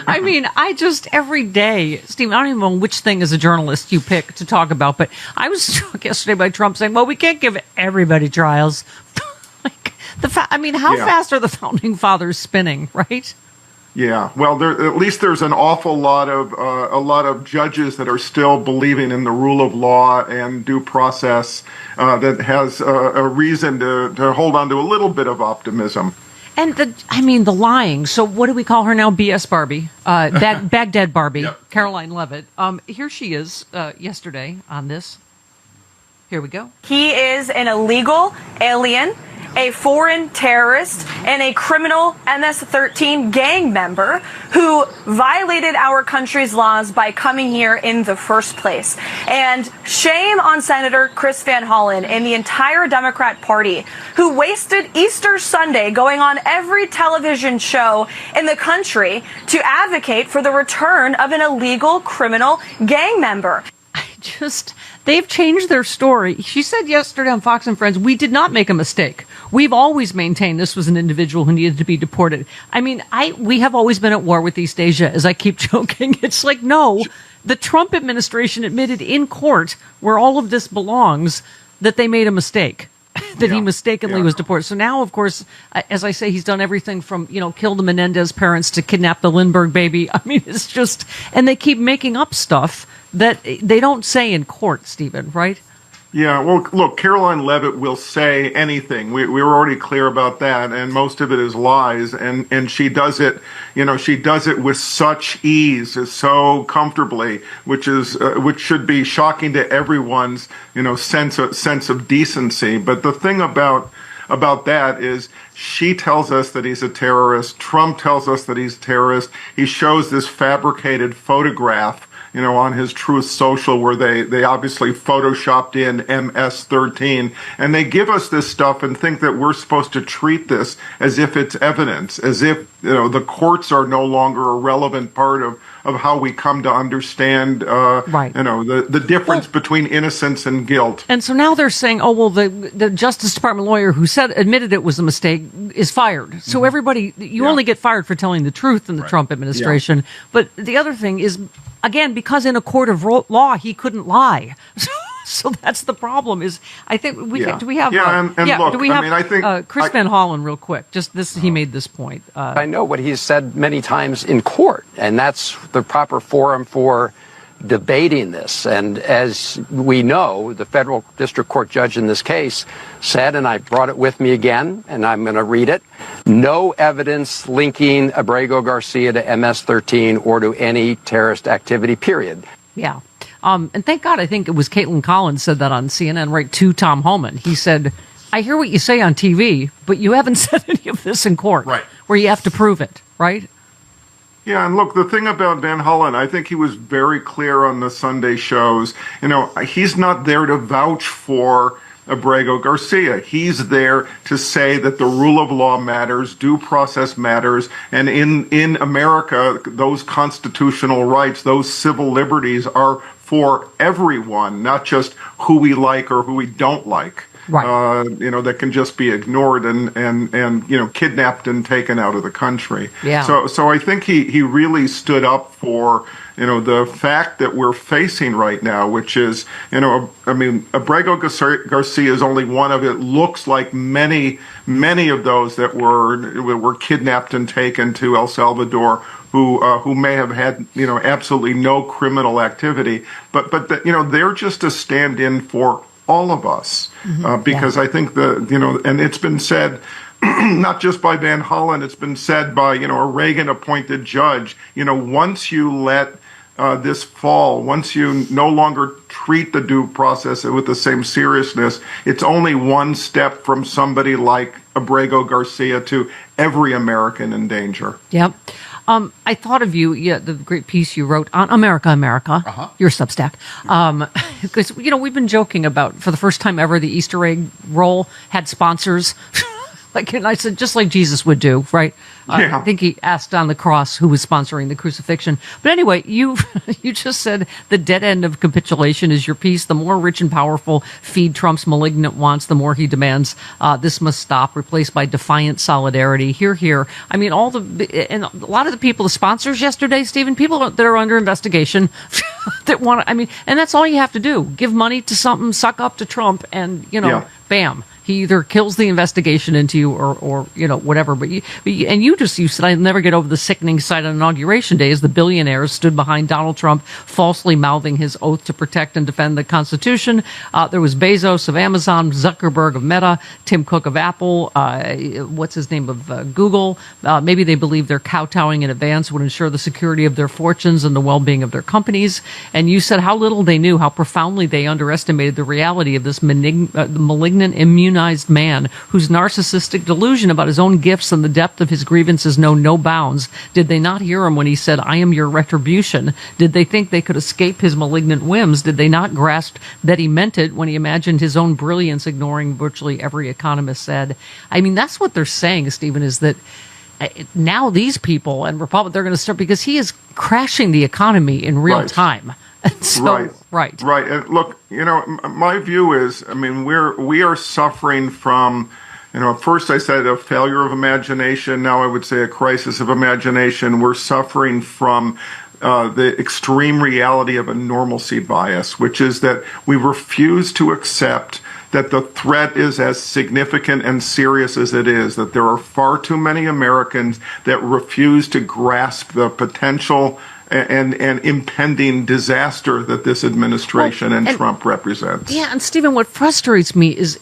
I mean, every day, Steve, I don't even know which thing as a journalist you pick to talk about, but I was struck yesterday by Trump saying, well, we can't give everybody trials. How fast are the founding fathers spinning, right? Yeah, well, at least there's an awful lot of judges that are still believing in the rule of law and due process that has a reason to hold on to a little bit of optimism. And the lying. So what do we call her now? BS Barbie, Baghdad Barbie, yep. Caroline Leavitt. Here she is yesterday on this. Here we go. He is an illegal alien, a foreign terrorist, and a criminal MS-13 gang member who violated our country's laws by coming here in the first place. And shame on Senator Chris Van Hollen and the entire Democrat Party, who wasted Easter Sunday going on every television show in the country to advocate for the return of an illegal criminal gang member. They've changed their story. She said yesterday on Fox and Friends, we did not make a mistake. We've always maintained this was an individual who needed to be deported. I mean, we have always been at war with East Asia, as I keep joking. It's like, no, the Trump administration admitted in court, where all of this belongs, that they made a mistake. That he mistakenly was deported. So now, of course, as I say, he's done everything from, kill the Menendez parents to kidnap the Lindbergh baby. I mean, it's just, and they keep making up stuff that they don't say in court, Stephen, right? Yeah, well, look, Caroline Leavitt will say anything. We were already clear about that, and most of it is lies. And she does it, she does it with such ease, so comfortably, which should be shocking to everyone's, sense of decency. But the thing about that is she tells us that he's a terrorist. Trump tells us that he's a terrorist. He shows this fabricated photograph on his Truth Social, where they obviously photoshopped in MS-13, and they give us this stuff and think that we're supposed to treat this as if it's evidence, as if the courts are no longer a relevant part of how we come to understand the difference between innocence and guilt. And so now they're saying, oh well, the Justice Department lawyer who admitted it was a mistake is fired. So everybody, only get fired for telling the truth in the Trump administration. Yeah. But the other thing is, again, because in a court of law he couldn't lie. So that's the problem. Is I think we do we have I think Chris Van Hollen real quick. Just this, he made this point. I know what he's said many times in court, and that's the proper forum for debating this. And as we know, the federal district court judge in this case said, and I brought it with me again, and I'm going to read it: no evidence linking Abrego Garcia to MS-13 or to any terrorist activity, period. Yeah. And thank God, I think it was Caitlin Collins said that on CNN, right, to Thom Hartmann. He said, I hear what you say on TV, but you haven't said any of this in court, right, where you have to prove it, right? Yeah, and look, the thing about Van Hollen, I think he was very clear on the Sunday shows. He's not there to vouch for Abrego Garcia. He's there to say that the rule of law matters, due process matters, and in America, those constitutional rights, those civil liberties are for everyone, not just who we like or who we don't like. Right. That can just be ignored and kidnapped and taken out of the country. Yeah. So I think he really stood up for the fact that we're facing right now, which is Abrego Garcia is only one of, it looks like many of those that were kidnapped and taken to El Salvador, who may have had absolutely no criminal activity, but they're just a stand-in for all of us, because I think and it's been said, not just by Van Hollen, it's been said by a Reagan-appointed judge. Once you let this fall, once you no longer treat the due process with the same seriousness, it's only one step from somebody like Abrego Garcia to every American in danger. Yep. I thought of you, the great piece you wrote on America, your Substack. Because, we've been joking about, for the first time ever, the Easter egg roll had sponsors. and I said, just like Jesus would do, right? Yeah. I think he asked on the cross who was sponsoring the crucifixion. But anyway, you just said the dead end of capitulation is your piece. The more rich and powerful feed Trump's malignant wants, the more he demands. This must stop, replaced by defiant solidarity. Hear, hear. I mean, and a lot of the people, the sponsors yesterday, Stephen, people that are under investigation that want to, I mean, and that's all you have to do. Give money to something, suck up to Trump, and, bam. He either kills the investigation into you or whatever. But you said, I'll never get over the sickening sight on Inauguration Day as the billionaires stood behind Donald Trump, falsely mouthing his oath to protect and defend the Constitution. There was Bezos of Amazon, Zuckerberg of Meta, Tim Cook of Apple, what's his name of Google. Maybe they believe their kowtowing in advance would ensure the security of their fortunes and the well-being of their companies. And you said how little they knew, how profoundly they underestimated the reality of this malignant, immunized man whose narcissistic delusion about his own gifts and the depth of his grievances know no bounds. Did they not hear him when he said, I am your retribution? Did they think they could escape his malignant whims? Did they not grasp that he meant it when he imagined his own brilliance, ignoring virtually every economist said? I mean, that's what they're saying, Stephen, is that now these people and Republicans, they're going to start, because he is crashing the economy in real time. So, right. And look, my view is, I mean, we are suffering from, first I said a failure of imagination. Now I would say a crisis of imagination. We're suffering from the extreme reality of a normalcy bias, which is that we refuse to accept that the threat is as significant and serious as it is, that there are far too many Americans that refuse to grasp the potential and impending disaster that this administration and Trump represents. Yeah, and Stephen, what frustrates me is,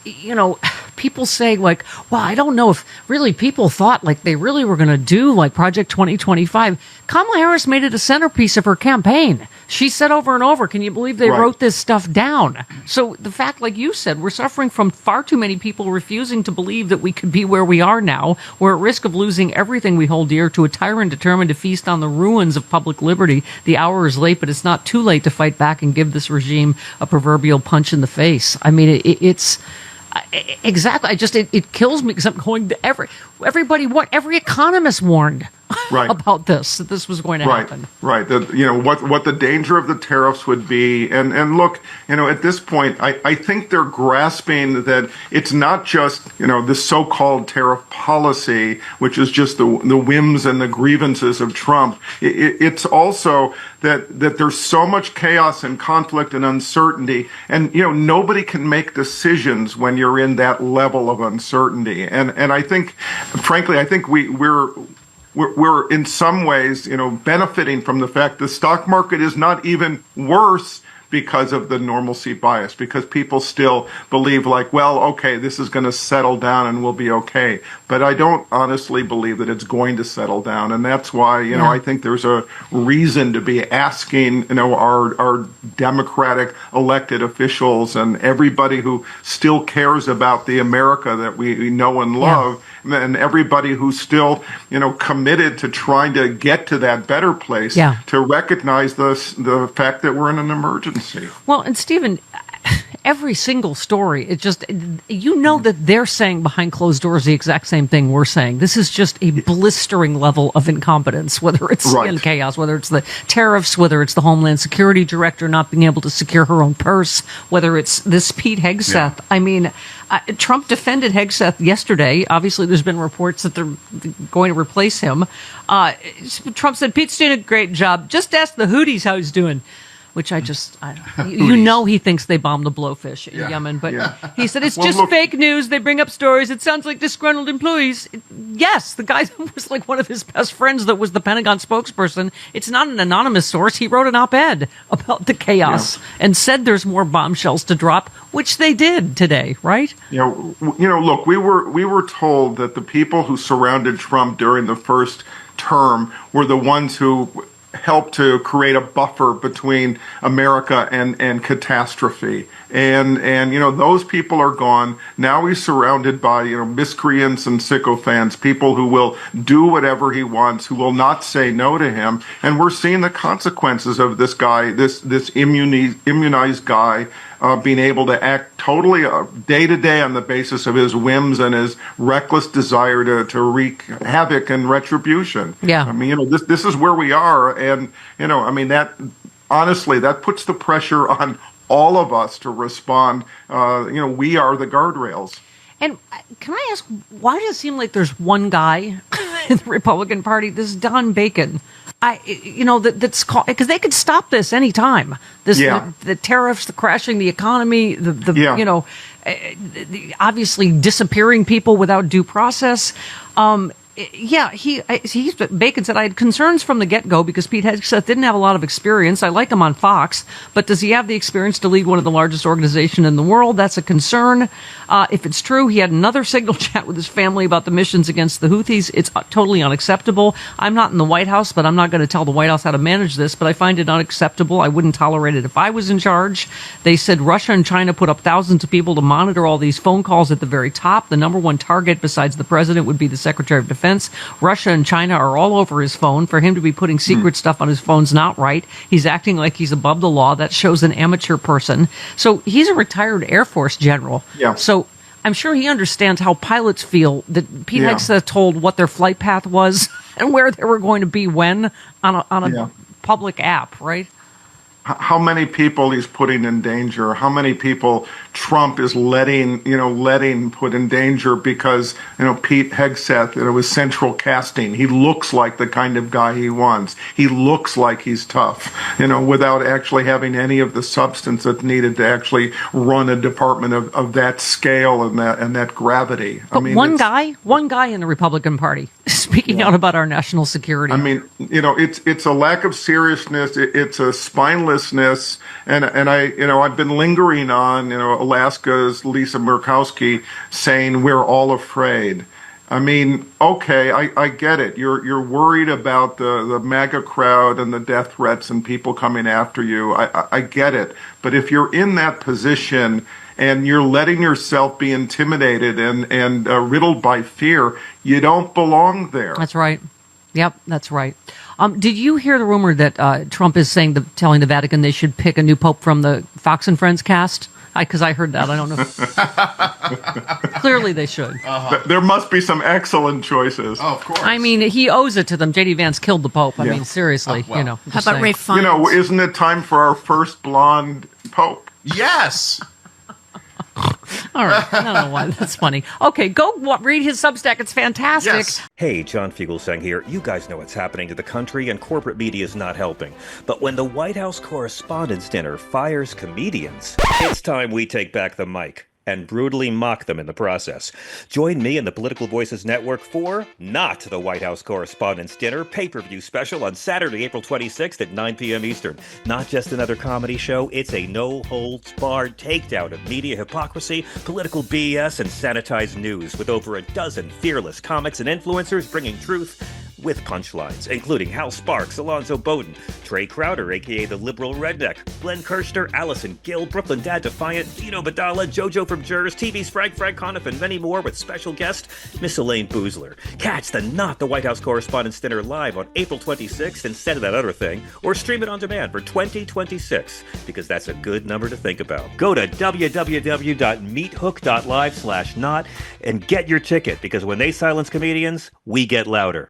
people say, like, well, I don't know if really people thought like they really were going to do like Project 2025. Kamala Harris made it a centerpiece of her campaign. She said over and over, can you believe they wrote this stuff down? So the fact, like you said, we're suffering from far too many people refusing to believe that we could be where we are now. We're at risk of losing everything we hold dear to a tyrant determined to feast on the ruins of public liberty. The hour is late, but it's not too late to fight back and give this regime a proverbial punch in the face. I mean, it's exactly. It kills me because I'm going to every economist warned about this, that this was going to happen. Right. What the danger of the tariffs would be. And look, at this point, I think they're grasping that it's not just, the so-called tariff policy, which is just the whims and the grievances of Trump. It's also that there's so much chaos and conflict and uncertainty. And, nobody can make decisions when you're in that level of uncertainty. And I think, frankly, we're in some ways, benefiting from the fact the stock market is not even worse because of the normalcy bias, because people still believe like, well, okay, this is going to settle down and we'll be okay. But I don't honestly believe that it's going to settle down. And that's why, I think there's a reason to be asking, our Democratic elected officials and everybody who still cares about the America that we know and love, and everybody who's still, committed to trying to get to that better place, to recognize the fact that we're in an emergency. Well, and Stephen, every single story, it just, that they're saying behind closed doors the exact same thing we're saying. This is just a blistering level of incompetence, whether it's in chaos, whether it's the tariffs, whether it's the Homeland Security Director not being able to secure her own purse, whether it's this Pete Hegseth. I mean, Trump defended Hegseth yesterday. Obviously, there's been reports that they're going to replace him. Trump said, Pete's doing a great job. Just ask the Houthis how he's doing. Which he thinks they bombed the blowfish in Yemen. But he said, it's just fake news. They bring up stories. It sounds like disgruntled employees. Yes, the guy was like one of his best friends that was the Pentagon spokesperson. It's not an anonymous source. He wrote an op-ed about the chaos and said there's more bombshells to drop, which they did today, right? Look, we were told that the people who surrounded Trump during the first term were the ones who helped to create a buffer between America and catastrophe. And those people are gone. Now he's surrounded by, miscreants and sycophants, people who will do whatever he wants, who will not say no to him. And we're seeing the consequences of this guy, this immunized guy, being able to act totally day to day on the basis of his whims and his reckless desire to wreak havoc and retribution. Yeah. I mean, this is where we are. And, I mean, that honestly, that puts the pressure on all of us to respond. We are the guardrails. And can I ask, why does it seem like there's one guy in the Republican Party, this Don Bacon, that's called, because they could stop this anytime. The tariffs, the crashing the economy, the obviously disappearing people without due process. Bacon said, I had concerns from the get-go because Pete Hegseth didn't have a lot of experience. I like him on Fox, but does he have the experience to lead one of the largest organizations in the world? That's a concern. If it's true, he had another signal chat with his family about the missions against the Houthis. It's totally unacceptable. I'm not in the White House, but I'm not going to tell the White House how to manage this, but I find it unacceptable. I wouldn't tolerate it if I was in charge. They said Russia and China put up thousands of people to monitor all these phone calls at the very top. The number one target besides the president would be the Secretary of Defense. Russia and China are all over his phone. For him to be putting secret stuff on his phone's not right. He's acting like he's above the law. That shows an amateur person. So he's a retired Air Force general. Yeah. So I'm sure he understands how pilots feel that Pete Hegseth told what their flight path was and where they were going to be when on a public app, right? How many people he's putting in danger, how many people Trump is letting put in danger because, Pete Hegseth, was central casting. He looks like the kind of guy he wants. He looks like he's tough, without actually having any of the substance that's needed to actually run a department of that scale and that gravity. But one guy in the Republican Party speaking out about our national security. I mean, it's a lack of seriousness. It's a spinelessness. And I've been lingering on, Alaska's Lisa Murkowski saying we're all afraid. I mean, okay, I get it. You're worried about the MAGA crowd and the death threats and people coming after you. I get it. But if you're in that position and you're letting yourself be intimidated and riddled by fear, you don't belong there. That's right. Yep, that's right. Did you hear the rumor that Trump is telling the Vatican they should pick a new pope from the Fox and Friends cast? Because I heard that. I don't know. Clearly they should. There must be some excellent choices. Oh, of course. I mean, he owes it to them. J.D. Vance killed the Pope. I mean, seriously, How about Ray Fiennes? Isn't it time for our first blonde pope? Yes. All right. I don't know why. That's funny. Okay, go read his Substack. It's fantastic. Yes. Hey, John Fugelsang here. You guys know what's happening to the country, and corporate media is not helping. But when the White House Correspondents' Dinner fires comedians, it's time we take back the mic and brutally mock them in the process. Join me and the Political Voices Network for Not the White House Correspondents' Dinner pay-per-view special on Saturday, April 26th at 9 p.m. Eastern. Not just another comedy show, it's a no-holds-barred takedown of media hypocrisy, political BS, and sanitized news with over a dozen fearless comics and influencers bringing truth with punchlines, including Hal Sparks, Alonzo Bowden, Trey Crowder, a.k.a. the liberal redneck, Glenn Kirschner, Allison Gill, Brooklyn Dad Defiant, Dino Badala, JoJo from Jerz, TV's Frank Conniff, and many more with special guest Miss Elaine Boozler. Catch the Not the White House Correspondents' Dinner live on April 26th instead of that other thing, or stream it on demand for 2026, because that's a good number to think about. Go to www.meethook.live/not and get your ticket, because when they silence comedians, we get louder.